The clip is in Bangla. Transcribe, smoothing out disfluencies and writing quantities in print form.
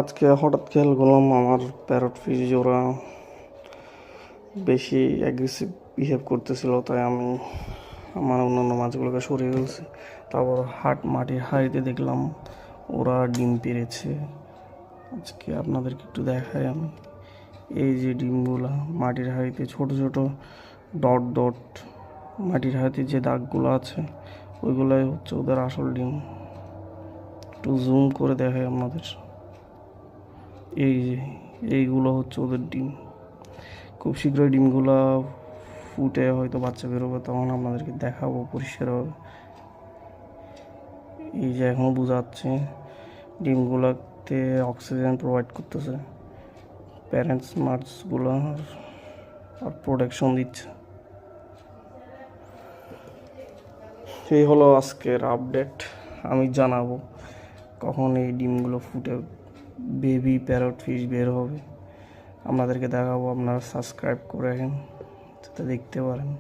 আজকে হঠাৎ খেয়াল করলাম আমার প্যারট ফিশ ওরা বেশি অ্যাগ্রেসিভ বিহেভ করতেছিল, তাই আমি আমার অন্যান্য মাছগুলোকে সরিয়ে ফেলছি। তারপর মাটির হাঁড়িতে দেখলাম ওরা ডিম পেড়েছে। আজকে আপনাদেরকে একটু দেখাই আমি। এই যে ডিমগুলা মাটির হাঁড়িতে ছোট ছোট ডট ডট, মাটির হাঁড়িতে যে দাগগুলো আছে ওইগুলাই হচ্ছে ওদের আসল ডিম। একটু জুম করে দেখাই আপনাদের। এই যে এইগুলো হচ্ছে ওদের ডিম। খুব শীঘ্রই ডিমগুলো ফুটে হয়তো বাচ্চা বেরোবে, তখন আপনাদেরকে দেখাবো পরিষ্কারভাবে। এই যে এখনও বোঝা যাচ্ছে ডিমগুলোতে অক্সিজেন প্রোভাইড করতেছে, প্যারেন্টস মাছগুলো আর প্রোটেকশন দিচ্ছে। এই হলো আজকের আপডেট। আমি জানাবো কখন এই ডিমগুলো ফুটে বেবি প্যারট ফিশ বের হবে, আপনাদেরকে দেখাবো। আপনারা সাবস্ক্রাইব করে রাখেন যাতে দেখতে পারেন।